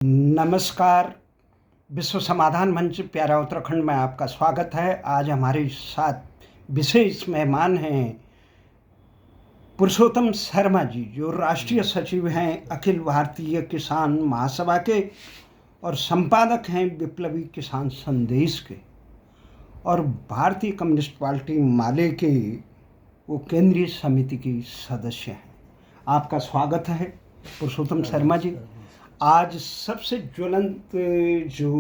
नमस्कार। विश्व समाधान मंच प्यारा उत्तराखंड में आपका स्वागत है। आज हमारे साथ विशेष मेहमान हैं पुरुषोत्तम शर्मा जी, जो राष्ट्रीय सचिव हैं अखिल भारतीय किसान महासभा के और संपादक हैं विप्लवी किसान संदेश के, और भारतीय कम्युनिस्ट पार्टी माले के वो केंद्रीय समिति की सदस्य हैं। आपका स्वागत है पुरुषोत्तम शर्मा जी। आज सबसे ज्वलंत जो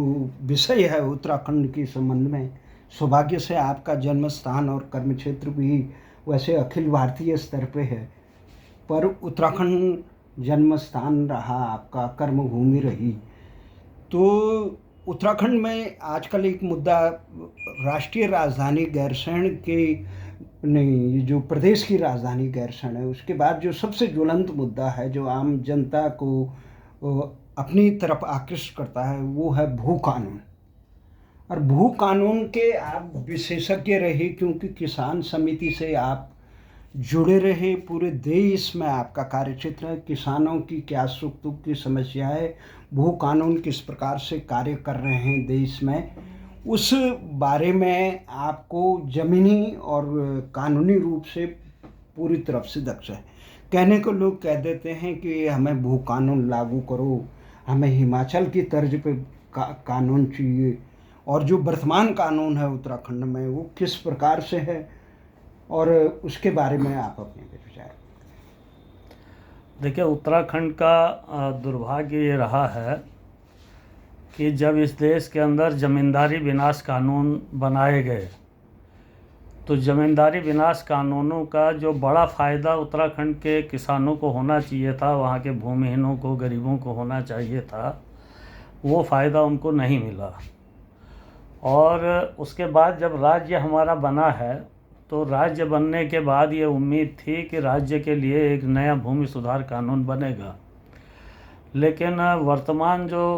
विषय है उत्तराखंड के संबंध में, सौभाग्य से आपका जन्म स्थान और कर्म क्षेत्र भी वैसे अखिल भारतीय स्तर पे है, पर उत्तराखंड जन्म स्थान रहा, आपका कर्म भूमि रही। तो उत्तराखंड में आजकल एक मुद्दा राष्ट्रीय राजधानी गैरसैंण के नहीं, जो प्रदेश की राजधानी गैरसैंण है, उसके बाद जो सबसे ज्वलंत मुद्दा है जो आम जनता को अपनी तरफ आकृष्ट करता है, वो है भू कानून। और भू कानून के आप विशेषज्ञ रहे, क्योंकि किसान समिति से आप जुड़े रहे, पूरे देश में आपका कार्यक्षेत्र है। किसानों की क्या सुख दुख की समस्या है, भू कानून किस प्रकार से कार्य कर रहे हैं देश में, उस बारे में आपको ज़मीनी और कानूनी रूप से पूरी तरफ से दक्ष है। कहने को लोग कह देते हैं कि हमें भू कानून लागू करो, हमें हिमाचल की तर्ज पे कानून चाहिए, और जो वर्तमान कानून है उत्तराखंड में वो किस प्रकार से है, और उसके बारे में आप अपने विचार। देखिए, उत्तराखंड का दुर्भाग्य ये रहा है कि जब इस देश के अंदर ज़मींदारी विनाश कानून बनाए गए, तो ज़मींदारी विनाश कानूनों का जो बड़ा फ़ायदा उत्तराखंड के किसानों को होना चाहिए था, वहाँ के भूमिहीनों को, गरीबों को होना चाहिए था, वो फ़ायदा उनको नहीं मिला। और उसके बाद जब राज्य हमारा बना है, तो राज्य बनने के बाद ये उम्मीद थी कि राज्य के लिए एक नया भूमि सुधार कानून बनेगा। लेकिन वर्तमान जो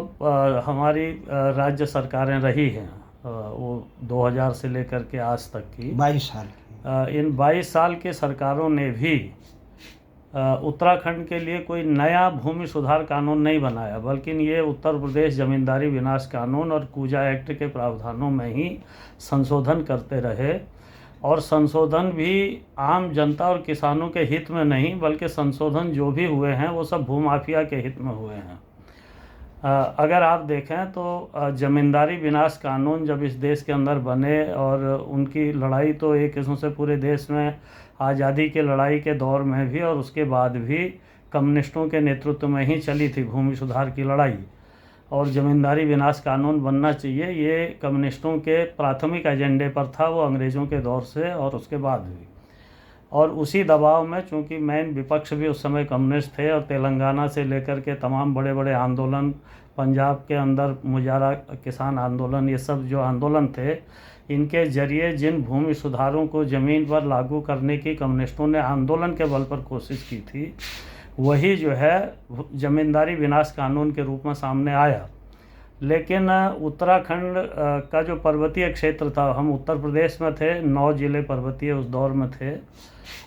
हमारी राज्य सरकारें रही हैं, वो 2000 से लेकर के आज तक की 22 साल की, इन 22 साल के सरकारों ने भी उत्तराखंड के लिए कोई नया भूमि सुधार कानून नहीं बनाया, बल्कि ये उत्तर प्रदेश ज़मींदारी विनाश कानून और कूजा एक्ट के प्रावधानों में ही संशोधन करते रहे। और संशोधन भी आम जनता और किसानों के हित में नहीं, बल्कि संशोधन जो भी हुए हैं वो सब भूमाफिया के हित में हुए हैं। अगर आप देखें तो ज़मींदारी विनाश कानून जब इस देश के अंदर बने, और उनकी लड़ाई तो एक किस्म से पूरे देश में आज़ादी के लड़ाई के दौर में भी और उसके बाद भी कम्युनिस्टों के नेतृत्व में ही चली थी भूमि सुधार की लड़ाई। और ज़मींदारी विनाश कानून बनना चाहिए, ये कम्युनिस्टों के प्राथमिक एजेंडे पर था, वो अंग्रेज़ों के दौर से और उसके बाद भी। और उसी दबाव में, चूँकि मेन विपक्ष भी उस समय कम्युनिस्ट थे, और तेलंगाना से लेकर के तमाम बड़े बड़े आंदोलन, पंजाब के अंदर मुजारा किसान आंदोलन, ये सब जो आंदोलन थे, इनके जरिए जिन भूमि सुधारों को ज़मीन पर लागू करने की कम्युनिस्टों ने आंदोलन के बल पर कोशिश की थी, वही जो है ज़मींदारी विनाश कानून के रूप में सामने आया। लेकिन उत्तराखंड का जो पर्वतीय क्षेत्र था, हम उत्तर प्रदेश में थे, 9 ज़िले पर्वतीय उस दौर में थे,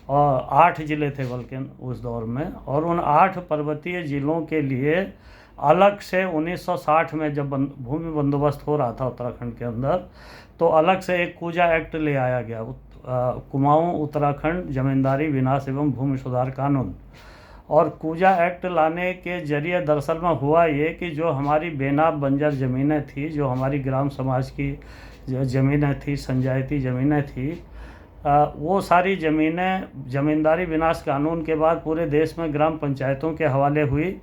और 8 ज़िले थे बल्कि उस दौर में। और उन 8 पर्वतीय ज़िलों के लिए अलग से 1960 में जब भूमि बंदोबस्त हो रहा था उत्तराखंड के अंदर, तो अलग से एक कूजा एक्ट ले आया गया, कुमाऊं उत्तराखंड ज़मींदारी विनाश एवं भूमि सुधार कानून। और कूजा एक्ट लाने के जरिए दरअसल में हुआ ये कि जो हमारी बेनाब बंजर ज़मीनें थी, जो हमारी ग्राम समाज की ज़मीनें थी, संजायती ज़मीनें थी, वो सारी ज़मीनें ज़मींदारी विनाश कानून के बाद पूरे देश में ग्राम पंचायतों के हवाले हुई।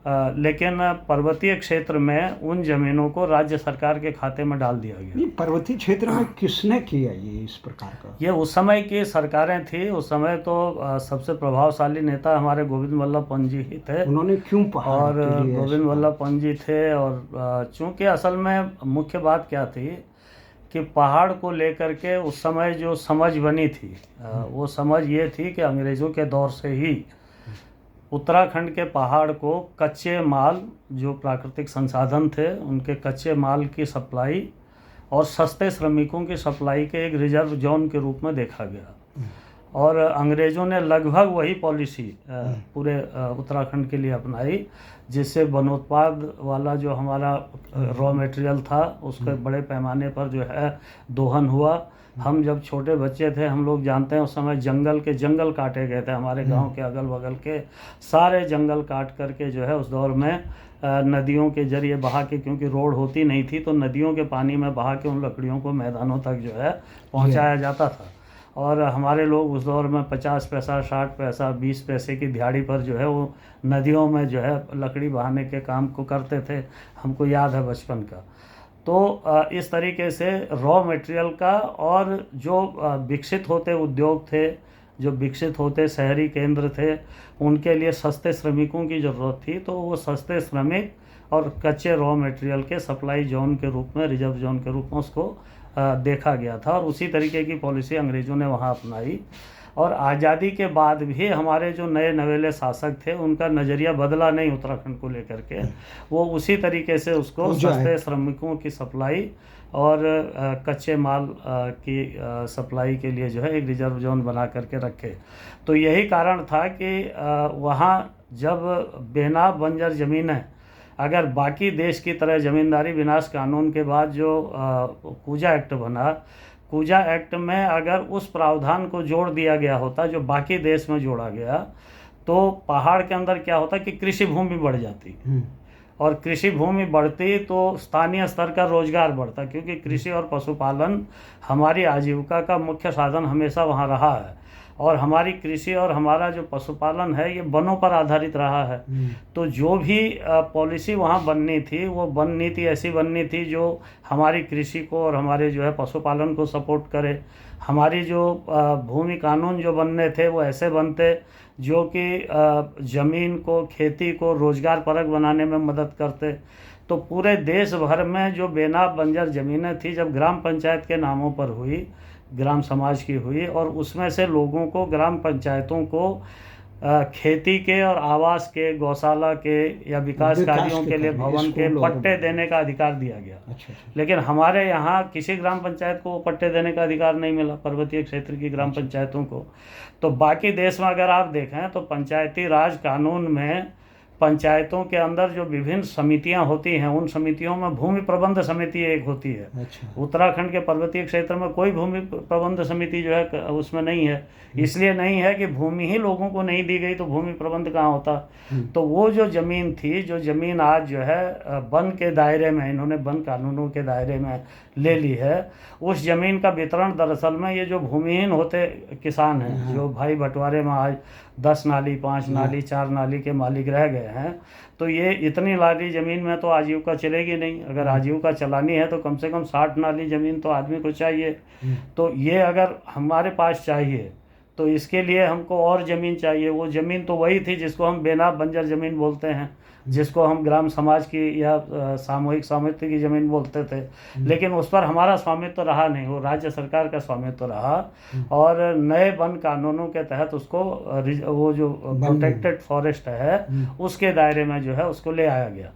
लेकिन पर्वतीय क्षेत्र में उन ज़मीनों को राज्य सरकार के खाते में डाल दिया गया। पर्वतीय क्षेत्र में किसने किया ये इस प्रकार का? ये उस समय की सरकारें थी। उस समय तो सबसे प्रभावशाली नेता हमारे गोविंद वल्लभ पंत जी ही थे। उन्होंने क्यों और गोविंद वल्लभ पंत जी थे, और चूँकि असल में मुख्य बात क्या थी कि पहाड़ को लेकर के उस समय जो समझ बनी थी, वो समझ ये थी कि अंग्रेज़ों के दौर से ही उत्तराखंड के पहाड़ को कच्चे माल, जो प्राकृतिक संसाधन थे, उनके कच्चे माल की सप्लाई और सस्ते श्रमिकों की सप्लाई के एक रिजर्व जोन के रूप में देखा गया। और अंग्रेज़ों ने लगभग वही पॉलिसी पूरे उत्तराखंड के लिए अपनाई, जिससे वनोत्पाद वाला जो हमारा रॉ मटेरियल था उसके बड़े पैमाने पर जो है दोहन हुआ। हम जब छोटे बच्चे थे, हम लोग जानते हैं उस समय जंगल काटे गए थे, हमारे गांव के अगल बगल के सारे जंगल काट करके जो है उस दौर में नदियों के जरिए बहा के, क्योंकि रोड होती नहीं थी, तो नदियों के पानी में बहा के उन लकड़ियों को मैदानों तक जो है पहुंचाया जाता था। और हमारे लोग उस दौर में 50 पैसा, 60 पैसा, 20 पैसे की दिहाड़ी पर जो है वो नदियों में जो है लकड़ी बहाने के काम को करते थे, हमको याद है बचपन का। तो इस तरीके से रॉ मटेरियल का, और जो विकसित होते उद्योग थे, जो विकसित होते शहरी केंद्र थे, उनके लिए सस्ते श्रमिकों की ज़रूरत थी, तो वो सस्ते श्रमिक और कच्चे रॉ मटेरियल के सप्लाई जोन के रूप में, रिजर्व जोन के रूप में उसको देखा गया था। और उसी तरीके की पॉलिसी अंग्रेज़ों ने वहाँ अपनाई। और आज़ादी के बाद भी हमारे जो नए नवेले शासक थे, उनका नज़रिया बदला नहीं उत्तराखंड को लेकर के। वो उसी तरीके से उसको सस्ते श्रमिकों की सप्लाई और कच्चे माल की सप्लाई के लिए जो है एक रिजर्व जोन बना करके रखे। तो यही कारण था कि वहाँ जब बेनाम बंजर ज़मीनें, अगर बाकी देश की तरह ज़मींदारी विनाश कानून के बाद जो कूजा एक्ट बना, कूजा एक्ट में अगर उस प्रावधान को जोड़ दिया गया होता जो बाकी देश में जोड़ा गया, तो पहाड़ के अंदर क्या होता कि कृषि भूमि बढ़ जाती, और कृषि भूमि बढ़ती तो स्थानीय स्तर का रोजगार बढ़ता, क्योंकि कृषि और पशुपालन हमारी आजीविका का मुख्य साधन हमेशा वहाँ रहा है। और हमारी कृषि और हमारा जो पशुपालन है ये वनों पर आधारित रहा है। तो जो भी पॉलिसी वहाँ बननी थी, वो वन नीति ऐसी बननी थी जो हमारी कृषि को और हमारे जो है पशुपालन को सपोर्ट करे। हमारी जो भूमि कानून जो बनने थे वो ऐसे बनते जो कि ज़मीन को, खेती को रोज़गार परक बनाने में मदद करते। तो पूरे देश भर में जो बेनाम बंजर ज़मीनें थी, जब ग्राम पंचायत के नामों पर हुई, ग्राम समाज की हुई, और उसमें से लोगों को, ग्राम पंचायतों को खेती के और आवास के, गौशाला के या विकास कार्यों के लिए भवन के पट्टे देने का अधिकार दिया गया। अच्छा। लेकिन हमारे यहाँ किसी ग्राम पंचायत को पट्टे देने का अधिकार नहीं मिला, पर्वतीय क्षेत्र की ग्राम पंचायतों को। तो बाकी देश में अगर आप देखें तो पंचायती राज कानून में पंचायतों के अंदर जो विभिन्न समितियां होती हैं, उन समितियों में भूमि प्रबंध समिति एक होती है। अच्छा। उत्तराखंड के पर्वतीय क्षेत्र में कोई भूमि प्रबंध समिति जो है उसमें नहीं है। इसलिए नहीं है कि भूमि ही लोगों को नहीं दी गई, तो भूमि प्रबंध कहाँ होता। तो वो जो ज़मीन थी, जो ज़मीन आज जो है वन के दायरे में, इन्होंने वन कानूनों के दायरे में ले ली है, उस ज़मीन का वितरण दरअसल में ये जो भूमिहीन होते किसान हैं, जो भाई बंटवारे में आज 10 नाली, 5 नाली, 4 नाली के मालिक रह गए हैं, तो ये इतनी नाली ज़मीन में तो आजीविका चलेगी नहीं। अगर आजीविका चलानी है तो कम से कम 60 नाली ज़मीन तो आदमी को चाहिए। तो ये अगर हमारे पास चाहिए तो इसके लिए हमको और ज़मीन चाहिए। वो ज़मीन तो वही थी जिसको हम बेनाम बंजर ज़मीन बोलते हैं, जिसको हम ग्राम समाज की या सामूहिक स्वामित्व की ज़मीन बोलते थे। लेकिन उस पर हमारा स्वामित्व तो रहा नहीं, वो राज्य सरकार का स्वामित्व तो रहा। और नए वन कानूनों के तहत उसको वो जो प्रोटेक्टेड फॉरेस्ट है उसके दायरे में जो है उसको ले आया गया।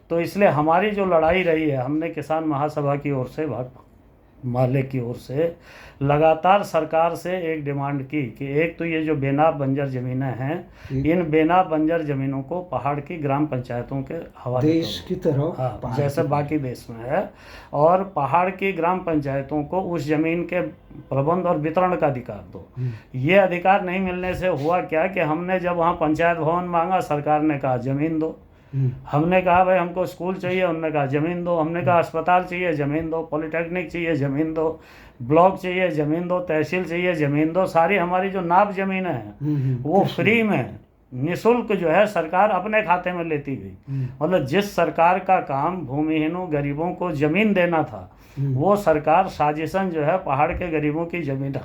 तो इसलिए हमारी जो लड़ाई रही है, हमने किसान महासभा की ओर से, माले की ओर से लगातार सरकार से एक डिमांड की कि एक तो ये जो बेनाम बंजर ज़मीनें हैं, इन बेनाम बंजर ज़मीनों को पहाड़ की ग्राम पंचायतों के हवाले देश की तरह, हाँ, जैसे बाकी देश में है, और पहाड़ की ग्राम पंचायतों को उस ज़मीन के प्रबंध और वितरण का अधिकार दो। ये अधिकार नहीं मिलने से हुआ क्या कि हमने जब वहाँ पंचायत भवन मांगा, सरकार ने कहा ज़मीन दो। हमने कहा भाई हमको स्कूल चाहिए, उन्होंने कहा ज़मीन दो। हमने कहा अस्पताल चाहिए, ज़मीन दो। पॉलिटेक्निक चाहिए, ज़मीन दो। ब्लॉक चाहिए, ज़मीन दो। तहसील चाहिए, ज़मीन दो। सारी हमारी जो नाप ज़मीनें हैं वो फ्री में, निःशुल्क जो है सरकार अपने खाते में लेती गई। मतलब जिस सरकार का काम भूमिहीनों, गरीबों को ज़मीन देना था, वो सरकार साजिशन जो है पहाड़ के गरीबों की ज़मीन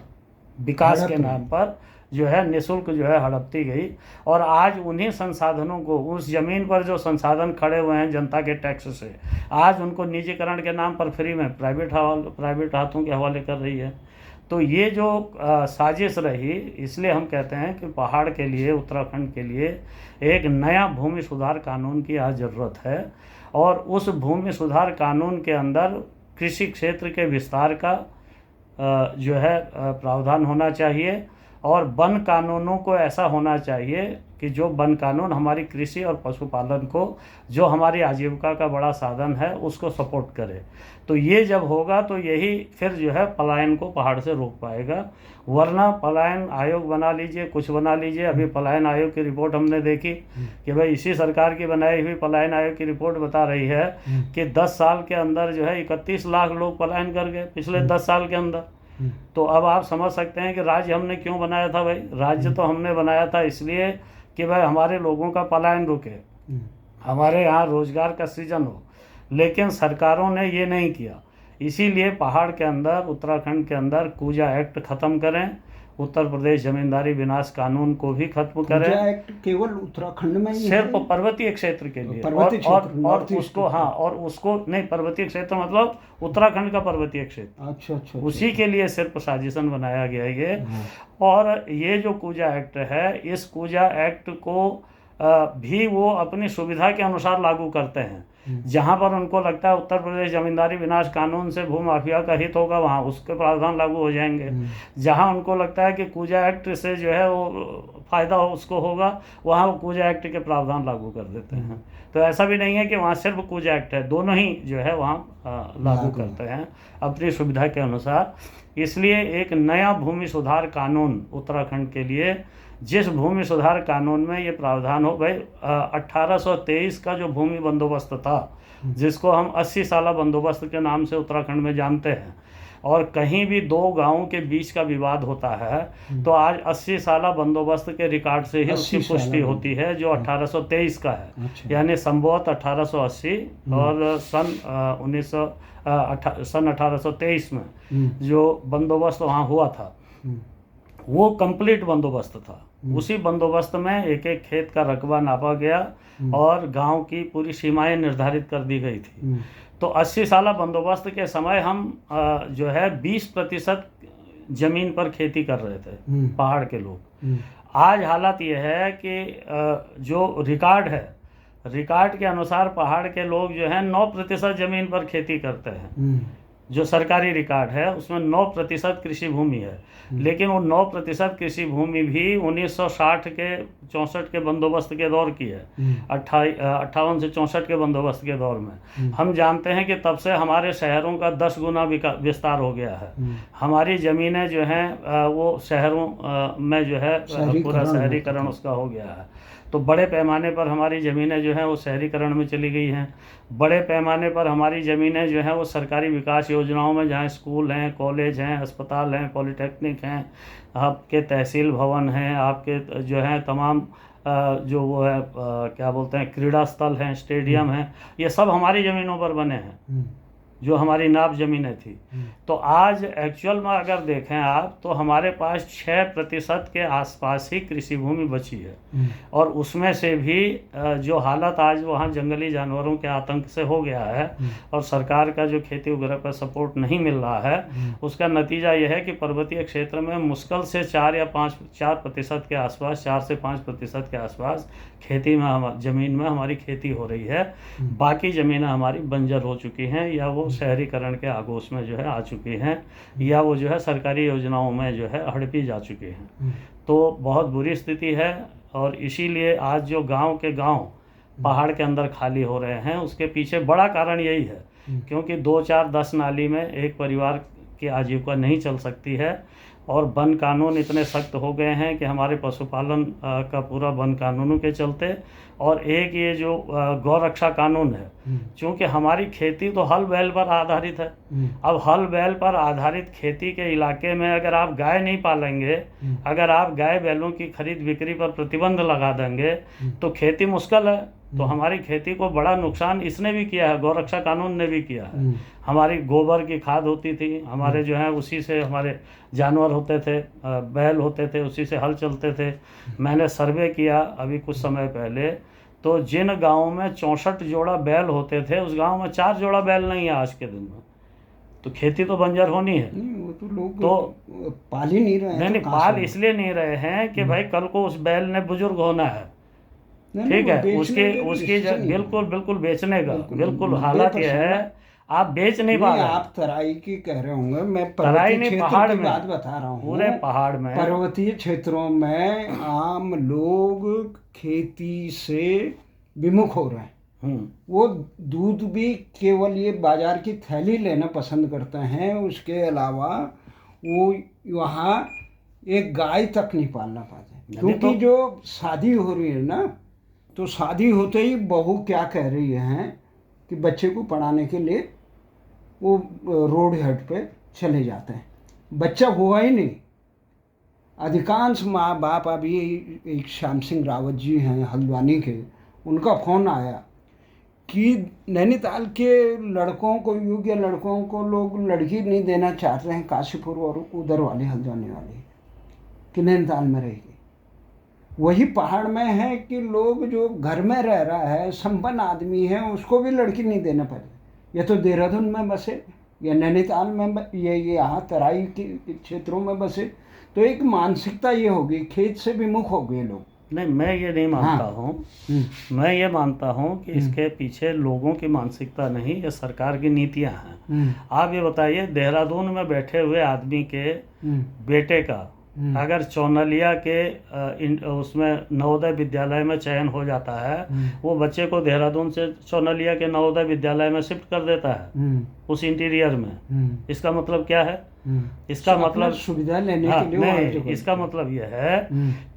विकास के नाम पर जो है निःशुल्क जो है हड़पती गई। और आज उन्हीं संसाधनों को, उस ज़मीन पर जो संसाधन खड़े हुए हैं जनता के टैक्स से, आज उनको निजीकरण के नाम पर फ्री में प्राइवेट हाथों के हवाले कर रही है। तो ये जो साजिश रही, इसलिए हम कहते हैं कि पहाड़ के लिए, उत्तराखंड के लिए एक नया भूमि सुधार कानून की आज ज़रूरत है। और उस भूमि सुधार कानून के अंदर कृषि क्षेत्र के विस्तार का जो है प्रावधान होना चाहिए। और वन कानूनों को ऐसा होना चाहिए कि जो वन कानून हमारी कृषि और पशुपालन को, जो हमारी आजीविका का बड़ा साधन है, उसको सपोर्ट करे। तो ये जब होगा तो यही फिर जो है पलायन को पहाड़ से रोक पाएगा। वरना पलायन आयोग बना लीजिए, कुछ बना लीजिए। अभी पलायन आयोग की रिपोर्ट हमने देखी कि भाई इसी सरकार की बनाई हुई पलायन आयोग की रिपोर्ट बता रही है कि 10 साल के अंदर जो है 31 लाख लोग पलायन कर गए पिछले 10 साल के अंदर। तो अब आप समझ सकते हैं कि राज्य हमने क्यों बनाया था। भाई राज्य तो हमने बनाया था इसलिए कि भाई हमारे लोगों का पलायन रुके, हमारे यहाँ रोजगार का सृजन हो। लेकिन सरकारों ने ये नहीं किया। इसीलिए पहाड़ के अंदर, उत्तराखंड के अंदर कूजा एक्ट ख़त्म करें, उत्तर प्रदेश जमींदारी विनाश कानून को भी खत्म करें। कूजा एक्ट केवल उत्तराखंड में ही सिर्फ है? पर्वतीय क्षेत्र के लिए, पर्वतीय क्षेत्र, और उसको, हाँ, और उसको नहीं, पर्वतीय क्षेत्र मतलब उत्तराखंड का पर्वतीय क्षेत्र, अच्छा, उसी के लिए सिर्फ साजिशन बनाया गया है ये। और ये जो कूजा एक्ट है, इस कूजा एक्ट को भी वो अपनी सुविधा के अनुसार लागू करते हैं। जहाँ पर उनको लगता है उत्तर प्रदेश जमींदारी विनाश कानून से भू माफिया का हित होगा, वहाँ उसके प्रावधान लागू हो जाएंगे। जहाँ उनको लगता है कि कूजा एक्ट से जो है वो फ़ायदा उसको होगा, वहाँ वो कूजा एक्ट के प्रावधान लागू कर देते हैं। तो ऐसा भी नहीं है कि वहाँ सिर्फ कूजा एक्ट है, दोनों ही जो है वहाँ लागू करते हैं अपनी सुविधा के अनुसार। इसलिए एक नया भूमि सुधार कानून उत्तराखंड के लिए, जिस भूमि सुधार कानून में ये प्रावधान हो, भाई 1823 का जो भूमि बंदोबस्त था, जिसको हम 80 साला बंदोबस्त के नाम से उत्तराखंड में जानते हैं, और कहीं भी दो गांवों के बीच का विवाद होता है तो आज 80 साला बंदोबस्त के रिकॉर्ड से ही उसकी पुष्टि होती है, जो 1823 का है। अच्छा। यानी संभवतः 1880 और सन 1823 में जो बंदोबस्त वहाँ हुआ था वो कंप्लीट बंदोबस्त था। उसी बंदोबस्त में एक एक खेत का रकबा नापा गया और गांव की पूरी सीमाएं निर्धारित कर दी गई थी। तो 80 साला बंदोबस्त के समय हम जो है 20% जमीन पर खेती कर रहे थे, पहाड़ के लोग। आज हालत यह है कि जो रिकॉर्ड है, रिकॉर्ड के अनुसार पहाड़ के लोग जो है 9% जमीन पर खेती करते हैं। जो सरकारी रिकॉर्ड है उसमें 9% कृषि भूमि है। लेकिन वो 9% कृषि भूमि भी 1960 के 64 के बंदोबस्त के दौर की है। 58 से 64 के बंदोबस्त के दौर में हम जानते हैं कि तब से हमारे शहरों का 10 गुना विस्तार हो गया है। हमारी ज़मीनें जो हैं वो शहरों में जो है पूरा शहरीकरण उसका हो गया है। तो बड़े पैमाने पर हमारी ज़मीनें जो हैं वो शहरीकरण में चली गई हैं। बड़े पैमाने पर हमारी ज़मीनें जो हैं वो सरकारी विकास योजनाओं में, जहाँ स्कूल हैं, कॉलेज हैं, अस्पताल हैं, पॉलिटेक्निक हैं, आपके तहसील भवन हैं, आपके जो हैं तमाम जो वो है क्या बोलते हैं, क्रीड़ा स्थल हैं, स्टेडियम हैं, ये सब हमारी ज़मीनों पर बने हैं, जो हमारी नाप ज़मीनें थी। तो आज एक्चुअल में अगर देखें आप तो हमारे पास 6% के आसपास ही कृषि भूमि बची है। और उसमें से भी जो हालत आज वहाँ जंगली जानवरों के आतंक से हो गया है और सरकार का जो खेती वगैरह का सपोर्ट नहीं मिल रहा है, उसका नतीजा यह है कि पर्वतीय क्षेत्र में मुश्किल से 4% के आसपास, 4 से 5% के आसपास खेती में, ज़मीन में हमारी खेती हो रही है। बाकी ज़मीनें हमारी बंजर हो चुकी हैं, या वो शहरीकरण के आगोश में जो है आ चुकी हैं, या वो जो है सरकारी योजनाओं में जो है हड़पी जा चुकी हैं। तो बहुत बुरी स्थिति है। और इसीलिए आज जो गांव के गांव पहाड़ के अंदर खाली हो रहे हैं, उसके पीछे बड़ा कारण यही है, क्योंकि 2, 4, 10 नाली में एक परिवार की आजीविका नहीं चल सकती है। और वन कानून इतने सख्त हो गए हैं कि हमारे पशुपालन का पूरा वन कानूनों के चलते, और एक ये जो गौरक्षा कानून है, क्योंकि हमारी खेती तो हल बैल पर आधारित है। अब हल बैल पर आधारित खेती के इलाके में अगर आप गाय नहीं पालेंगे, अगर आप गाय बैलों की खरीद बिक्री पर प्रतिबंध लगा देंगे तो खेती मुश्किल है। तो हमारी खेती को बड़ा नुकसान इसने भी किया है, गौरक्षा कानून ने भी किया है। हमारी गोबर की खाद होती थी, हमारे जो है उसी से हमारे जानवर होते थे, बैल होते थे, उसी से हल चलते थे। मैंने सर्वे किया अभी कुछ समय पहले, तो जिन गाँवों में 64 जोड़ा बैल होते थे, उस गाँव में 4 जोड़ा बैल नहीं है आज के दिन में। तो खेती तो बंजर होनी है। वो तो लोग तो पाल ही नहीं रहे हैं। नहीं, पाल इसलिए नहीं रहे हैं कि भाई कल को उस बैल ने बुजुर्ग होना है, ठीक है, उसकी बिल्कुल बेचने का बिल्कुल हालात यह है। आप बेच नहीं पा नहीं, रहे। आप तराई की कह रहे होंगे, मैं तराई पर्वतीय नहीं, क्षेत्र पहाड़ की में, बात बता रहा हूँ। पूरे पहाड़ में। पर्वतीय क्षेत्रों में आम लोग खेती से विमुख हो रहे हैं। वो दूध भी केवल ये बाजार की थैली लेना पसंद करते हैं, उसके अलावा वो वहाँ एक गाय तक नहीं पालना पाते। क्योंकि जो शादी हो रही है ना, तो शादी होते ही बहू क्या कह रही है कि बच्चे को पढ़ाने के लिए वो रोड हेड पे चले जाते हैं, बच्चा हुआ ही नहीं। अधिकांश माँ बाप, अभी एक श्याम सिंह रावत जी हैं हल्द्वानी के, उनका फ़ोन आया कि नैनीताल के लड़कों को, योग्य लड़कों को लोग लड़की नहीं देना चाहते हैं, काशीपुर और उधर वाले हल्द्वानी वाले, कि नैनीताल में रहेगी। वही पहाड़ में है कि लोग जो घर में रह रहा है, संपन्न आदमी है, उसको भी लड़की नहीं देना पड़े। ये तो देहरादून में बसे या नैनीताल में, ये यहाँ तराई के क्षेत्रों में बसे, तो एक मानसिकता ये होगी, खेत से विमुख हो गए लोग। नहीं, मैं ये नहीं मानता हूँ। मैं ये मानता हूँ कि इसके पीछे लोगों की मानसिकता नहीं, ये सरकार की नीतियाँ हैं। आप ये बताइए, देहरादून में बैठे हुए आदमी के बेटे का अगर चौनलिया के उसमें नवोदय विद्यालय में चयन हो जाता है, वो बच्चे को देहरादून से चौनलिया के नवोदय विद्यालय में शिफ्ट कर देता है उस इंटीरियर में। इसका मतलब क्या है? इसका मतलब सुविधा लेने हाँ, के लिए नहीं, इसका मतलब यह है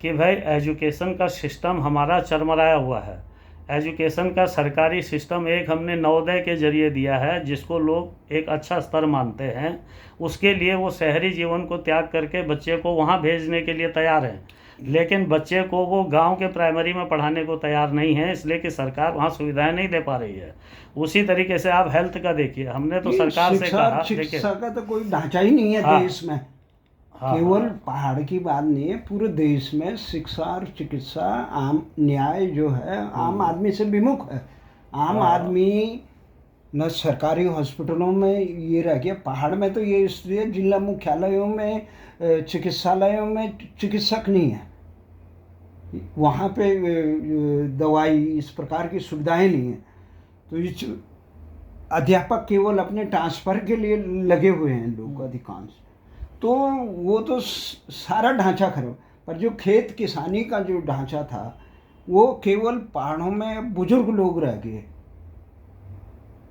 कि भाई एजुकेशन का सिस्टम हमारा चरमराया हुआ है। एजुकेशन का सरकारी सिस्टम एक हमने नवोदय के जरिए दिया है, जिसको लोग एक अच्छा स्तर मानते हैं। उसके लिए वो शहरी जीवन को त्याग करके बच्चे को वहाँ भेजने के लिए तैयार हैं, लेकिन बच्चे को वो गांव के प्राइमरी में पढ़ाने को तैयार नहीं है, इसलिए कि सरकार वहाँ सुविधाएं नहीं दे पा रही है। उसी तरीके से आप हेल्थ का देखिए, हमने तो सरकार से कहा, शिक्षा का तो कोई ढांचा ही नहीं है देश में। केवल पहाड़ की बात नहीं है, पूरे देश में शिक्षा और चिकित्सा, आम न्याय जो है आम आदमी से विमुख है। आम आदमी न सरकारी हॉस्पिटलों में ये रह गया। पहाड़ में तो ये इसलिए जिला मुख्यालयों में, चिकित्सालयों में चिकित्सक नहीं है, वहाँ पे दवाई इस प्रकार की सुविधाएं नहीं है। तो इस अध्यापक केवल अपने ट्रांसफ़र के लिए लगे हुए हैं लोग अधिकांश। तो वो तो सारा ढांचा खराब। पर जो खेत किसानी का जो ढांचा था, वो केवल पहाड़ों में बुजुर्ग लोग रह गए।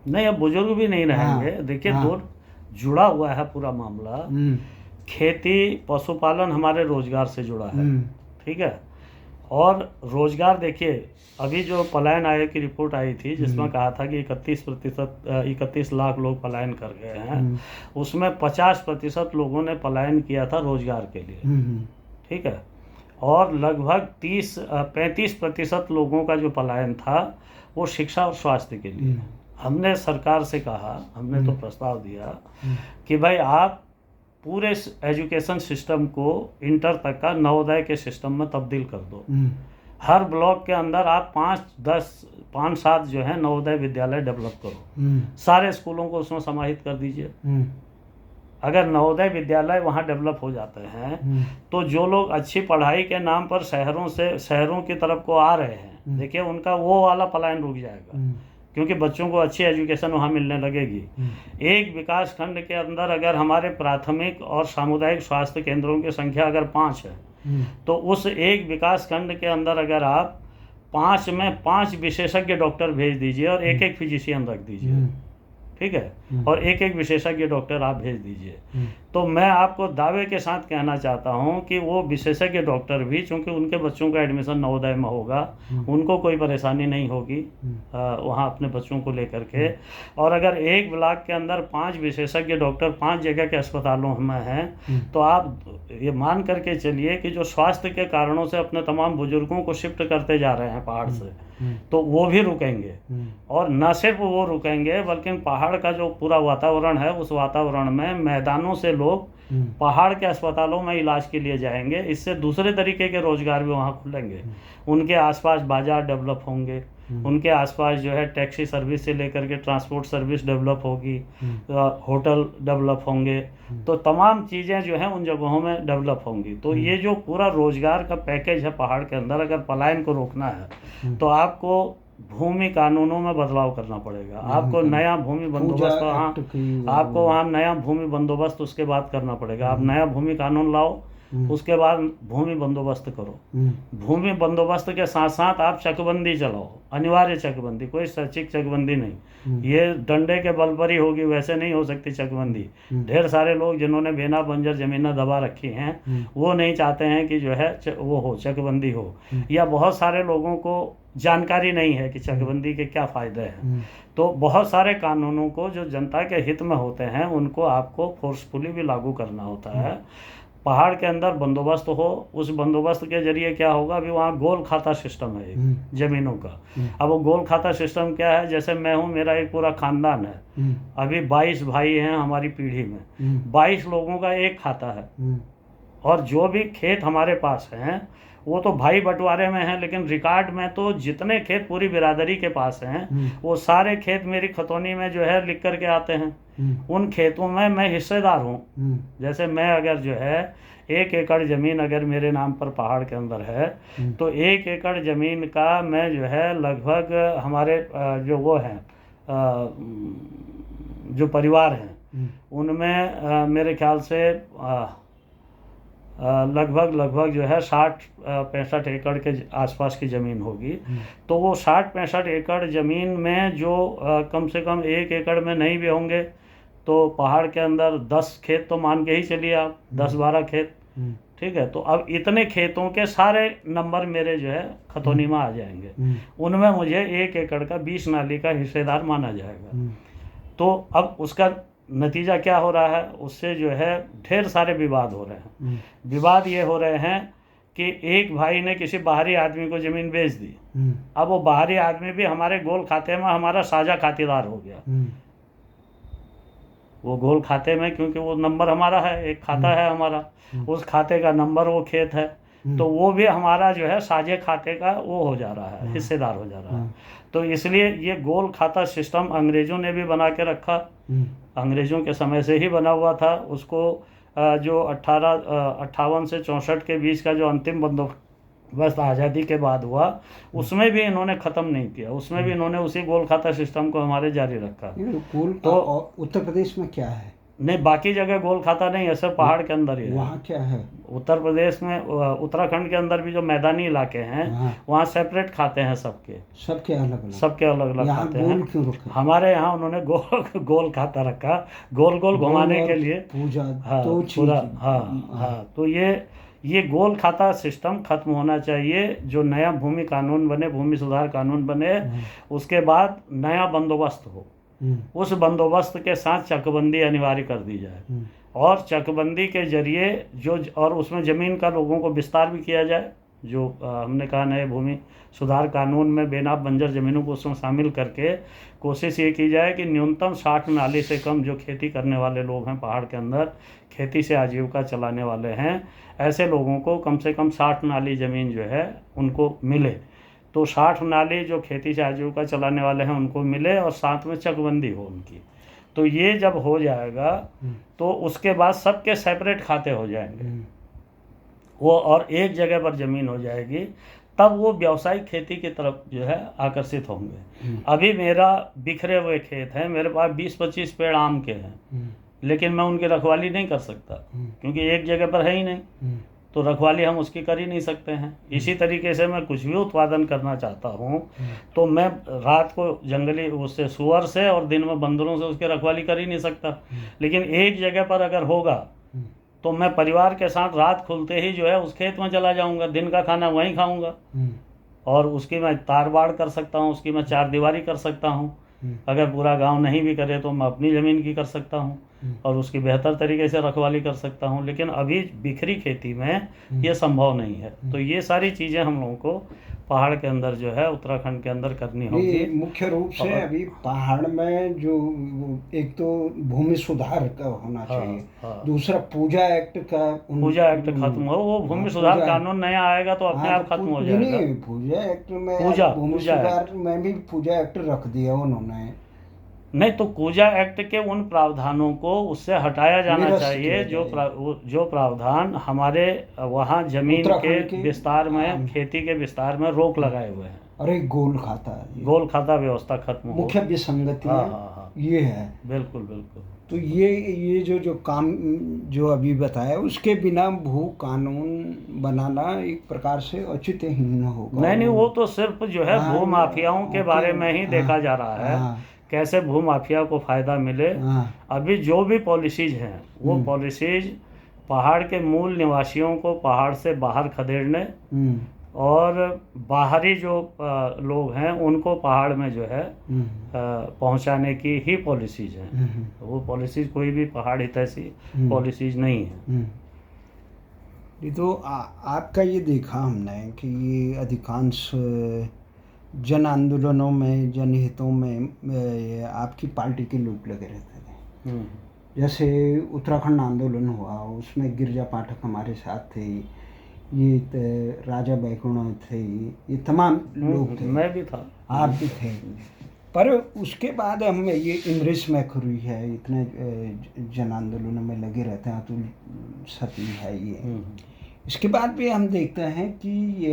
नहीं, अब बुजुर्ग भी नहीं रहेंगे। देखिए, दो जुड़ा हुआ है पूरा मामला। खेती पशुपालन हमारे रोजगार से जुड़ा है, ठीक है। और रोजगार देखिए, अभी जो पलायन आयोग की रिपोर्ट आई थी जिसमें कहा था कि 31 लाख लोग पलायन कर गए हैं, उसमें 50% लोगों ने पलायन किया था रोजगार के लिए, ठीक है। और लगभग 35% लोगों का जो पलायन था वो शिक्षा और स्वास्थ्य के लिए। हमने सरकार से कहा, हमने तो प्रस्ताव दिया कि भाई आप पूरे एजुकेशन सिस्टम को इंटर तक का नवोदय के सिस्टम में तब्दील कर दो। हर ब्लॉक के अंदर आप 5-7 जो है नवोदय विद्यालय डेवलप करो, सारे स्कूलों को उसमें समाहित कर दीजिए। अगर नवोदय विद्यालय वहाँ डेवलप हो जाते हैं तो जो लोग अच्छी पढ़ाई के नाम पर शहरों की तरफ को आ रहे हैं, देखिए उनका वो वाला पलायन रुक जाएगा, क्योंकि बच्चों को अच्छी एजुकेशन वहाँ मिलने लगेगी। एक विकास खंड के अंदर अगर हमारे प्राथमिक और सामुदायिक स्वास्थ्य केंद्रों की संख्या अगर 5 है, तो उस एक विकास खंड के अंदर अगर आप 5 में 5 विशेषज्ञ डॉक्टर भेज दीजिए और एक फिजिशियन रख दीजिए, ठीक है, और एक विशेषज्ञ डॉक्टर आप भेज दीजिए, तो मैं आपको दावे के साथ कहना चाहता हूं कि वो विशेषज्ञ डॉक्टर भी, चूंकि उनके बच्चों का एडमिशन नवोदय में होगा, उनको कोई परेशानी नहीं होगी वहाँ अपने बच्चों को लेकर के। और अगर एक ब्लॉक के अंदर 5 विशेषज्ञ डॉक्टर 5 जगह के अस्पतालों में हैं, तो आप ये मान करके चलिए कि जो स्वास्थ्य के कारणों से अपने तमाम बुजुर्गों को शिफ्ट करते जा रहे हैं पहाड़ से, तो वो भी रुकेंगे। और न सिर्फ वो रुकेंगे, बल्कि पहाड़ का जो पूरा वातावरण है, उस वातावरण में मैदानों से लोग पहाड़ के अस्पतालों में इलाज के लिए जाएंगे। इससे दूसरे तरीके के रोजगार भी वहाँ खुलेंगे। उनके आसपास बाजार डेवलप होंगे, उनके आसपास जो है टैक्सी सर्विस से लेकर के ट्रांसपोर्ट सर्विस डेवलप होगी, होटल डेवलप होंगे, तो तमाम चीज़ें जो हैं उन जगहों में डेवलप होंगी। तो ये जो पूरा रोजगार का पैकेज है पहाड़ के अंदर, अगर पलायन को रोकना है तो आपको भूमि कानूनों में बदलाव करना पड़ेगा आपको। नया भूमि बंदोबस्त वहाँ एक्ट की आपको वहाँ नया भूमि बंदोबस्त उसके बाद करना पड़ेगा। आप नया भूमि कानून लाओ, उसके बाद भूमि बंदोबस्त करो। भूमि बंदोबस्त के साथ साथ आप चकबंदी चलाओ, अनिवार्य चकबंदी, कोई स्वैच्छिक चकबंदी नहीं। ये डंडे के बल पर ही होगी, वैसे नहीं हो सकती चकबंदी। ढेर सारे लोग जिन्होंने बेना बंजर जमीनें दबा रखी हैं वो नहीं चाहते हैं कि जो है वो हो, चकबंदी हो, या बहुत सारे लोगों को जानकारी नहीं है कि चकबंदी के क्या फ़ायदे हैं। तो बहुत सारे कानूनों को जो जनता के हित में होते हैं उनको आपको फोर्सफुली भी लागू करना होता है। पहाड़ के अंदर बंदोबस्त हो, उस बंदोबस्त के जरिए क्या होगा, अभी वहाँ गोल खाता सिस्टम है एक ज़मीनों का। अब वो गोल खाता सिस्टम क्या है, जैसे मैं हूँ, मेरा एक पूरा खानदान है, अभी 22 भाई हैं हमारी पीढ़ी में, 22 लोगों का एक खाता है, और जो भी खेत हमारे पास हैं वो तो भाई बंटवारे में हैं, लेकिन रिकॉर्ड में तो जितने खेत पूरी बिरादरी के पास हैं वो सारे खेत मेरी खतौनी में जो है लिख करके आते हैं। उन खेतों में मैं हिस्सेदार हूँ। जैसे मैं अगर जो है 1 एकड़ ज़मीन अगर मेरे नाम पर पहाड़ के अंदर है तो 1 एकड़ ज़मीन का मैं जो है लगभग हमारे जो वो हैं जो परिवार हैं उनमें मेरे ख्याल से लगभग जो है 60-65 एकड़ के आसपास की ज़मीन होगी। तो वो 60-65 एकड़ ज़मीन में जो कम से कम 1 एकड़ में नहीं भी होंगे तो पहाड़ के अंदर 10 खेत तो मान के ही चलिए आप, 10-12 खेत, ठीक है। तो अब इतने खेतों के सारे नंबर मेरे जो है खतौनी में आ जाएंगे, उनमें मुझे 1 एकड़ का 20 नाली का हिस्सेदार माना जाएगा। तो अब उसका नतीजा क्या हो रहा है, उससे जो है ढेर सारे विवाद हो रहे हैं। विवाद ये हो रहे हैं कि एक भाई ने किसी बाहरी आदमी को ज़मीन बेच दी, अब वो बाहरी आदमी भी हमारे गोल खाते में हमारा साझा खातेदार हो गया। वो गोल खाते में, क्योंकि वो नंबर हमारा है, एक खाता है हमारा, उस खाते का नंबर वो खेत है, तो वो भी हमारा जो है साझे खाते का वो हो जा रहा है, हिस्सेदार हो जा रहा है। तो इसलिए ये गोल खाता सिस्टम अंग्रेज़ों ने भी बना के रखा, अंग्रेज़ों के समय से ही बना हुआ था। उसको जो 1858 से 64 के बीच का जो अंतिम बंदोबस्त आज़ादी के बाद हुआ उसमें भी इन्होंने ख़त्म नहीं किया, उसमें भी इन्होंने उसी गोल खाता सिस्टम को हमारे जारी रखा। तो उत्तर प्रदेश में क्या है? नहीं, बाकी जगह गोल खाता नहीं है, सिर्फ पहाड़ के अंदर ही है। वहाँ क्या है? उत्तर प्रदेश में उत्तराखंड के अंदर भी जो मैदानी इलाके हैं वहाँ सेपरेट खाते हैं, सबके अलग अलग खाते हैं। क्यों रखा? हमारे यहाँ उन्होंने गोल खाता रखा, गोल घुमाने के लिए पूजा। हाँ तो पूरा हाँ। तो ये गोल खाता सिस्टम खत्म होना चाहिए। जो नया भूमि कानून बने, भूमि सुधार कानून बने, उसके बाद नया बंदोबस्त हो, उस बंदोबस्त के साथ चकबंदी अनिवार्य कर दी जाए, और चकबंदी के जरिए और उसमें ज़मीन का लोगों को विस्तार भी किया जाए। जो हमने कहा नए भूमि सुधार कानून में बेनाम बंजर ज़मीनों को उसमें शामिल करके कोशिश ये की जाए कि न्यूनतम 60 नाली से कम जो खेती करने वाले लोग हैं पहाड़ के अंदर, खेती से आजीविका चलाने वाले हैं, ऐसे लोगों को कम से कम 60 नाली ज़मीन जो है उनको मिले। तो 60 नाली जो खेती से आजीविका चलाने वाले हैं उनको मिले, और साथ में चकबंदी हो उनकी। तो ये जब हो जाएगा तो उसके बाद सबके सेपरेट खाते हो जाएंगे वो, और एक जगह पर ज़मीन हो जाएगी, तब वो व्यावसायिक खेती की तरफ जो है आकर्षित होंगे। अभी मेरा बिखरे हुए खेत हैं, मेरे पास 20-25 पेड़ आम के हैं, लेकिन मैं उनकी रखवाली नहीं कर सकता क्योंकि एक जगह पर है ही नहीं, तो रखवाली हम उसकी कर ही नहीं सकते हैं। इसी तरीके से मैं कुछ भी उत्पादन करना चाहता हूँ तो मैं रात को जंगली उससे सुअर से और दिन में बंदरों से उसकी रखवाली कर ही नहीं सकता। लेकिन एक जगह पर अगर होगा तो मैं परिवार के साथ रात खुलते ही जो है उस खेत में चला जाऊँगा, दिन का खाना वहीं खाऊँगा, और उसकी मैं तार बाड़ कर सकता हूँ, उसकी मैं चार दीवारी कर सकता हूँ। अगर पूरा गांव नहीं भी करे तो मैं अपनी ज़मीन की कर सकता हूँ और उसकी बेहतर तरीके से रखवाली कर सकता हूँ। लेकिन अभी बिखरी खेती में ये संभव नहीं है। तो ये सारी चीज़ें हम लोगों को पहाड़ के अंदर जो है उत्तराखंड के अंदर करनी होगी। मुख्य रूप से अभी पहाड़ में जो एक तो भूमि सुधार का होना चाहिए, दूसरा पूजा एक्ट खत्म हो, वो भूमि सुधार कानून नया आएगा तो अपने आप खत्म हो जाएगा। पूजा एक्ट में भूमि सुधार में भी पूजा एक्ट रख दिया उन्होंने। नहीं, तो पूजा एक्ट के उन प्रावधानों को उससे हटाया जाना चाहिए जो प्रावधान हमारे वहाँ जमीन के विस्तार में, खेती के विस्तार में रोक लगाए हुए हैं। और एक गोल खाता है, गोल खाता व्यवस्था खत्म हो। मुख्य विसंगति हाँ हाँ हाँ, ये है। बिल्कुल बिल्कुल। तो ये जो काम जो अभी बताया, उसके बिना भू कानून बनाना एक प्रकार से औचित्यहीन होगा। नहीं, वो तो सिर्फ जो है हाँ, भू माफियाओं के बारे में ही हाँ, देखा जा रहा है, हाँ, कैसे भू माफिया को फायदा मिले। हाँ, अभी जो भी पॉलिसीज हैं वो पॉलिसीज पहाड़ के मूल निवासियों को पहाड़ से बाहर खदेड़ने और बाहरी जो लोग हैं उनको पहाड़ में जो है पहुंचाने की ही पॉलिसीज हैं। वो पॉलिसीज कोई भी पहाड़ हितैषी पॉलिसीज नहीं है। ये तो आपका ये देखा हमने कि ये अधिकांश जन आंदोलनों में, जनहितों में आपकी पार्टी के लोग लगे रहते थे। जैसे उत्तराखंड आंदोलन हुआ, उसमें गिरिजा पाठक हमारे साथ थे, ये राजा बैकुंठ थे, ये तमाम लोग थे। मैं भी था, आप भी थे। पर उसके बाद हम ये इंद्रेश मैखुरी है, इतने जन आंदोलनों में लगे रहते हैं, अतुल सती है ये। इसके बाद भी हम देखते हैं कि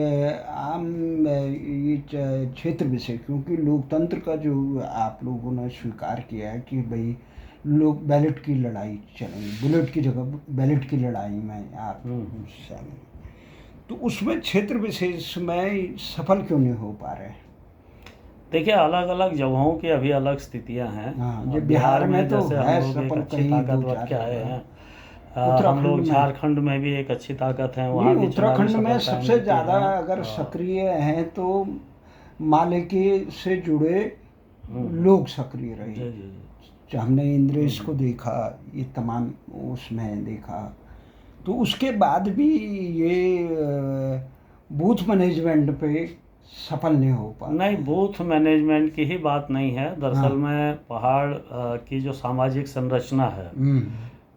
आम ये क्षेत्र विषय, क्योंकि लोकतंत्र का जो आप लोगों ने स्वीकार किया है कि भाई लोग बैलेट की लड़ाई चलेंगे, बुलेट की जगह बैलेट की लड़ाई में आप शामिल, तो उसमें क्षेत्र विशेष में सफल क्यों नहीं हो पा रहे? देखिए, अलग अलग जगहों की अभी अलग स्थितियां हैं। हाँ, बिहार में तो जैसे है हम लोग एक सफल, अच्छी कहीं ताकत दो बन के आए हैं। हम उत्तराखंड लोग में, झारखंड में भी एक अच्छी ताकत है, वहाँ भी उत्तराखंड में सफलताएं सबसे मिलती ज़्यादा हैं। अगर सक्रिय हैं तो मालेके से जुड़े लोग सक्रिय रहे। जी जी जी। हमने इंद्रेश को देखा, ये तमाम उसमें देखा, तो उसके बाद भी ये बूथ मैनेजमेंट पे सफल नहीं हो पा। नहीं, बूथ मैनेजमेंट की ही बात नहीं है दरअसल में। पहाड़ की जो सामाजिक संरचना है,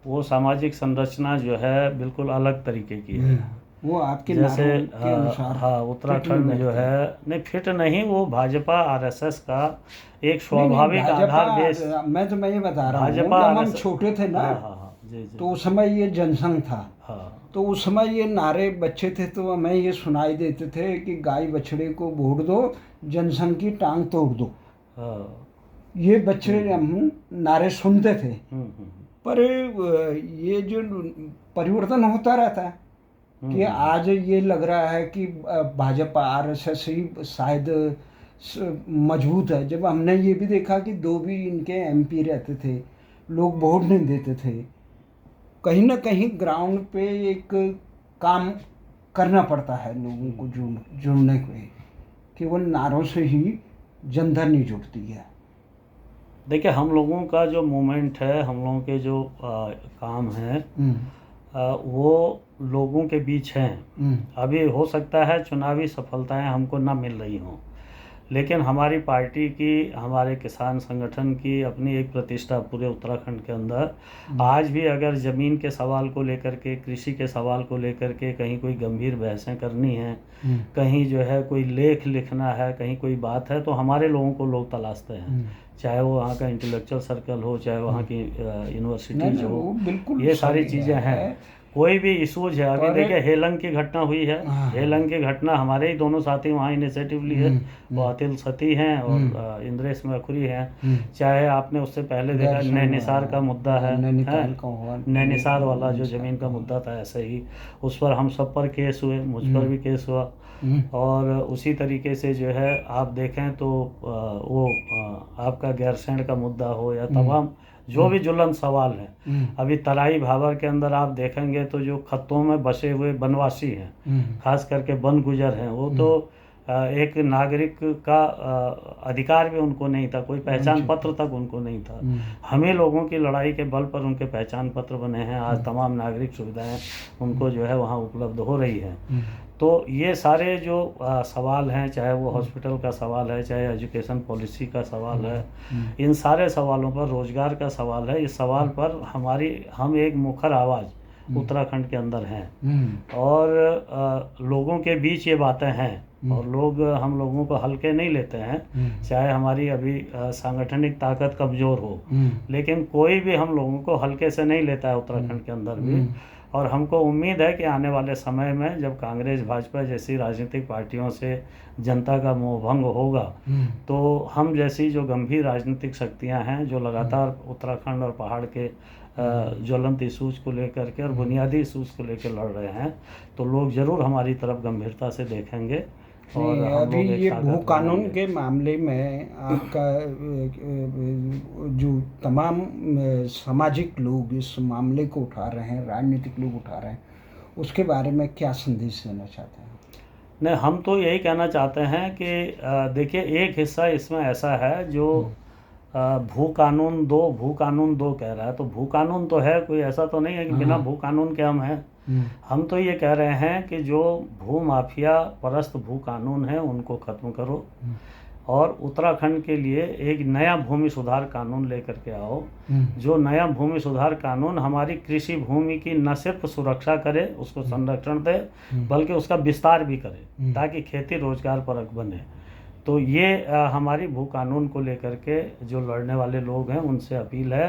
वो सामाजिक संरचना जो है बिल्कुल अलग तरीके की है। वो आपके जैसे के अनुसार हाँ, उत्तराखंड जो है नहीं फिट नहीं, वो भाजपा आरएसएस का एक स्वाभाविक आधार बेस। मैं ये बता रहा हूँ, भाजपा जब हम छोटे थे ना, जी जी, तो उस समय ये जनसंघ था। हाँ, तो उस समय ये नारे, बच्चे थे तो हमें ये सुनाई देते थे कि गाय बछड़े को वोट दो, जनसंघ की टांग तोड़ दो। ये बच्चे हम नारे सुनते थे। पर ये जो परिवर्तन होता रहता है कि आज ये लग रहा है कि भाजपा आरएसएस ही शायद मजबूत है, जब हमने ये भी देखा कि दो भी इनके एमपी रहते थे, लोग वोट नहीं देते थे। कहीं ना कहीं ग्राउंड पे एक काम करना पड़ता है लोगों को जुड़ने के, केवल नारों से ही जनधन नहीं जुड़ती है। देखिए, हम लोगों का जो मूवमेंट है, हम लोगों के जो काम हैं, वो लोगों के बीच हैं। अभी हो सकता है चुनावी सफलताएं हमको ना मिल रही हों, लेकिन हमारी पार्टी की, हमारे किसान संगठन की अपनी एक प्रतिष्ठा पूरे उत्तराखंड के अंदर। आज भी अगर ज़मीन के सवाल को लेकर के, कृषि के सवाल को लेकर के कहीं कोई गंभीर बहसें करनी हैं, कहीं जो है कोई लेख लिखना है, कहीं कोई बात है, तो हमारे लोगों को लोग तलाशते हैं। चाहे वो वहाँ का इंटेलेक्चुअल सर्कल हो, चाहे वहाँ की यूनिवर्सिटीज हो, ये सारी चीज़ें हैं। कोई भी इशूज है, अभी देखिए हेलंग की घटना हुई है। हेलंग की घटना हमारे ही दोनों साथी वहाँ इनिशिएटिव लिए, वो अतुल सती हैं और इंद्रेश मैखुरी हैं। चाहे आपने उससे पहले देखा नैनीसार का मुद्दा है, नैनीसार वाला जो ज़मीन का मुद्दा था, ऐसे ही उस पर हम सब पर केस हुए, मुझ पर भी केस हुआ। और उसी तरीके से जो है आप देखें तो वो आपका गैरसैंण का मुद्दा हो या तमाम जो भी जुल्म सवाल हैं, अभी तराई भाबर के अंदर आप देखेंगे तो जो खत्तों में बसे हुए बनवासी हैं, खास करके वन गुजर हैं, वो तो एक नागरिक का अधिकार भी उनको नहीं था, कोई पहचान पत्र तक उनको नहीं था। हमें लोगों की लड़ाई के बल पर उनके पहचान पत्र बने हैं। आज तमाम नागरिक सुविधाएं उनको जो है वहाँ उपलब्ध हो रही हैं। तो ये सारे जो सवाल हैं, चाहे वो हॉस्पिटल का सवाल है, चाहे एजुकेशन पॉलिसी का सवाल है, इन सारे सवालों पर, रोजगार का सवाल है, इस सवाल पर हम एक मुखर आवाज़ उत्तराखंड के अंदर हैं और लोगों के बीच ये बातें हैं और लोग हम लोगों को हल्के नहीं लेते हैं। चाहे हमारी अभी सांगठनिक ताकत कमज़ोर हो, लेकिन कोई भी हम लोगों को हल्के से नहीं लेता है उत्तराखंड के अंदर भी। और हमको उम्मीद है कि आने वाले समय में जब कांग्रेस भाजपा जैसी राजनीतिक पार्टियों से जनता का मोहभंग होगा तो हम जैसी जो गंभीर राजनीतिक शक्तियां हैं जो लगातार उत्तराखंड और पहाड़ के ज्वलंत इशूज को लेकर के और बुनियादी इशूज को लेकर लड़ रहे हैं, तो लोग ज़रूर हमारी तरफ गंभीरता से देखेंगे। और नहीं, हम अभी लोग एक ये ताकत भू कानून बनेंगे। के मामले में आपका जो तमाम सामाजिक लोग इस मामले को उठा रहे हैं, राजनीतिक लोग उठा रहे हैं, उसके बारे में क्या संदेश देना चाहते हैं? नहीं, हम तो यही कहना चाहते हैं कि देखिए, एक हिस्सा इसमें ऐसा है जो भू कानून दो कह रहा है। तो भू कानून तो है, कोई ऐसा तो नहीं है कि बिना भू कानून के हम हैं। हम तो ये कह रहे हैं कि जो भू माफिया परस्त भू कानून है उनको ख़त्म करो और उत्तराखंड के लिए एक नया भूमि सुधार कानून लेकर के आओ। जो नया भूमि सुधार कानून हमारी कृषि भूमि की न सिर्फ सुरक्षा करे, उसको संरक्षण दे, बल्कि उसका विस्तार भी करे ताकि खेती रोजगार परक बने। तो ये हमारी भू कानून को लेकर के जो लड़ने वाले लोग हैं उनसे अपील है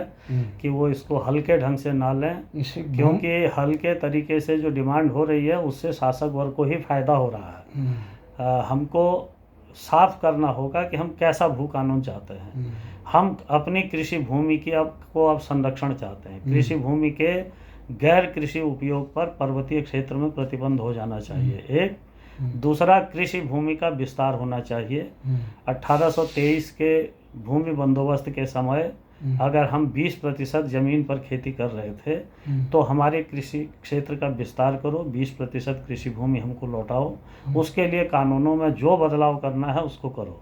कि वो इसको हल्के ढंग से ना लें, क्योंकि हल्के तरीके से जो डिमांड हो रही है उससे शासक वर्ग को ही फायदा हो रहा है। हमको साफ करना होगा कि हम कैसा भू कानून चाहते हैं। हम अपनी कृषि भूमि की अब संरक्षण चाहते हैं। कृषि भूमि के गैर कृषि उपयोग पर पर्वतीय क्षेत्र में प्रतिबंध हो जाना चाहिए, एक। दूसरा, कृषि भूमि का विस्तार होना चाहिए। 1823 के भूमि बंदोबस्त के समय अगर हम 20% ज़मीन पर खेती कर रहे थे तो हमारे कृषि क्षेत्र का विस्तार करो, 20% कृषि भूमि हमको लौटाओ। उसके लिए कानूनों में जो बदलाव करना है उसको करो,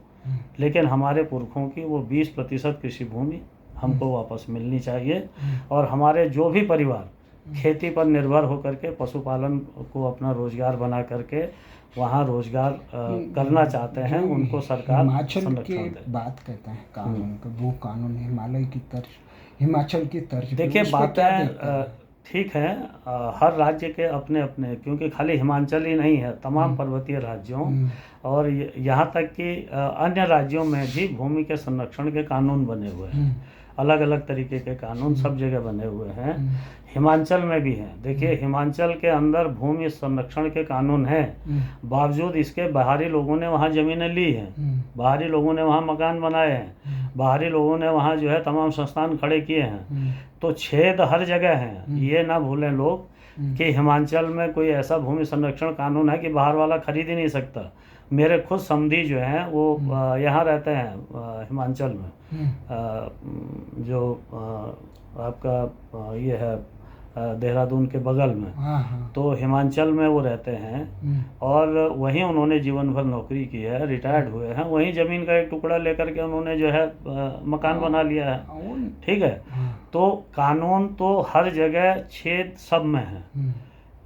लेकिन हमारे पुरखों की वो 20% कृषि भूमि हमको वापस मिलनी चाहिए। और हमारे जो भी परिवार खेती पर निर्भर होकर के पशुपालन को अपना रोजगार बना करके वहाँ रोजगार करना चाहते हैं, उनको सरकार हिमाचल संरक्षण की दे। बात कहते हैं कानून का, भू कानून हिमालय की तर्ज, हिमाचल की तर्ज पे, देखिए, उस पे क्या देखते हैं? बातें ठीक है। हर राज्य के अपने अपने, क्योंकि खाली हिमाचल ही नहीं है, तमाम पर्वतीय राज्यों और यहाँ तक कि अन्य राज्यों में भी भूमि के संरक्षण के कानून बने हुए हैं। अलग अलग तरीके के कानून सब जगह बने हुए हैं, हिमाचल में भी हैं। देखिए, हिमाचल के अंदर भूमि संरक्षण के कानून हैं, बावजूद इसके बाहरी लोगों ने वहाँ ज़मीनें ली हैं, बाहरी लोगों ने वहाँ मकान बनाए हैं, बाहरी लोगों ने वहाँ जो है तमाम संस्थान खड़े किए हैं। तो छेद हर जगह हैं। ये ना भूलें लोग कि हिमाचल में कोई ऐसा भूमि संरक्षण कानून है कि बाहर वाला खरीद ही नहीं सकता। मेरे खुद समधी जो हैं वो यहाँ रहते हैं हिमाचल में, जो आपका ये है देहरादून के बगल में। तो हिमाचल में वो रहते हैं और वहीं उन्होंने जीवन भर नौकरी की है, रिटायर्ड हुए हैं। वहीं ज़मीन का एक टुकड़ा लेकर के उन्होंने जो है मकान बना लिया है। ठीक है, तो कानून तो हर जगह छेद सब में है।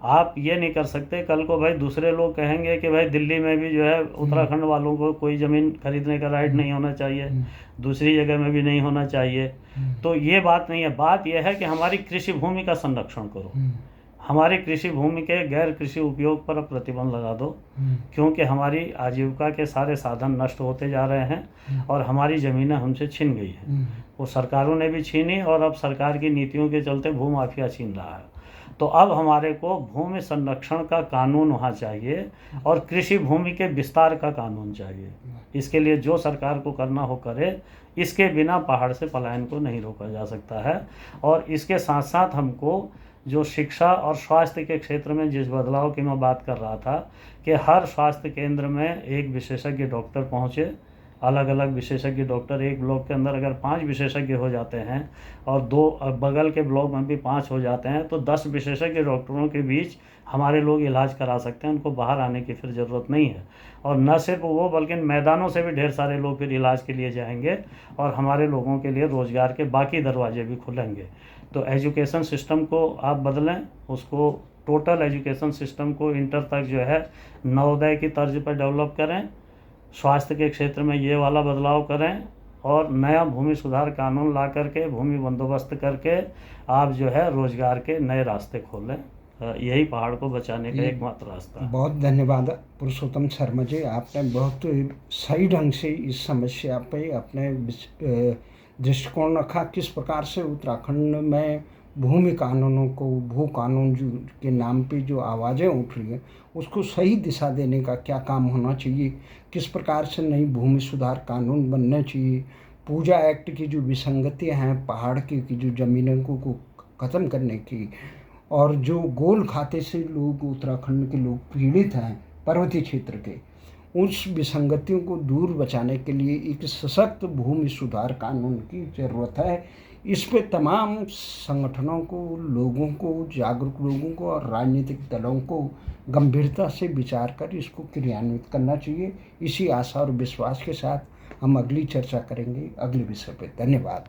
आप ये नहीं कर सकते कल को भाई दूसरे लोग कहेंगे कि भाई दिल्ली में भी जो है उत्तराखंड वालों को कोई ज़मीन खरीदने का राइट नहीं होना चाहिए, दूसरी जगह में भी नहीं होना चाहिए। तो ये बात नहीं है। बात यह है कि हमारी कृषि भूमि का संरक्षण करो, हमारी कृषि भूमि के गैर कृषि उपयोग पर प्रतिबंध लगा दो, क्योंकि हमारी आजीविका के सारे साधन नष्ट होते जा रहे हैं और हमारी ज़मीनें हमसे छिन गई हैं। वो सरकारों ने भी छीनी और अब सरकार की नीतियों के चलते भूमाफिया छीन रहा है। तो अब हमारे को भूमि संरक्षण का कानून वहाँ चाहिए और कृषि भूमि के विस्तार का कानून चाहिए। इसके लिए जो सरकार को करना हो करे, इसके बिना पहाड़ से पलायन को नहीं रोका जा सकता है। और इसके साथ साथ हमको जो शिक्षा और स्वास्थ्य के क्षेत्र में जिस बदलाव की मैं बात कर रहा था कि हर स्वास्थ्य केंद्र में एक विशेषज्ञ डॉक्टर पहुँचे, अलग अलग विशेषज्ञ डॉक्टर। एक ब्लॉक के अंदर अगर 5 विशेषज्ञ हो जाते हैं और 2 बगल के ब्लॉक में भी 5 हो जाते हैं तो 10 विशेषज्ञ डॉक्टरों के बीच हमारे लोग इलाज करा सकते हैं। उनको बाहर आने की फिर ज़रूरत नहीं है। और न सिर्फ वो बल्कि मैदानों से भी ढेर सारे लोग फिर इलाज के लिए जाएंगे और हमारे लोगों के लिए रोज़गार के बाकी दरवाजे भी खुलेंगे। तो एजुकेशन सिस्टम को आप बदलें, उसको टोटल एजुकेशन सिस्टम को इंटर तक जो है नवोदय की तर्ज पर डेवलप करें, स्वास्थ्य के क्षेत्र में ये वाला बदलाव करें और नया भूमि सुधार कानून ला करके भूमि बंदोबस्त करके आप जो है रोजगार के नए रास्ते खोलें। यही पहाड़ को बचाने का एकमात्र रास्ता है। बहुत धन्यवाद पुरुषोत्तम शर्मा जी, आपने बहुत सही ढंग से इस समस्या पे अपने दृष्टिकोण रखा, किस प्रकार से उत्तराखंड में भूमि कानूनों को, भू कानून जो के नाम पे जो आवाज़ें उठ रही हैं, उसको सही दिशा देने का क्या काम होना चाहिए, किस प्रकार से नई भूमि सुधार कानून बनने चाहिए, पूजा एक्ट की जो विसंगतियां हैं, पहाड़ की जो ज़मीनों को ख़त्म करने की, और जो गोल खाते से लोग, उत्तराखंड के लोग पीड़ित हैं पर्वतीय क्षेत्र के, उस विसंगतियों को दूर बचाने के लिए एक सशक्त भूमि सुधार कानून की ज़रूरत है। इस पे तमाम संगठनों को, लोगों को, जागरूक लोगों को और राजनीतिक दलों को गंभीरता से विचार कर इसको क्रियान्वित करना चाहिए। इसी आशा और विश्वास के साथ हम अगली चर्चा करेंगे अगले विषय पर। धन्यवाद।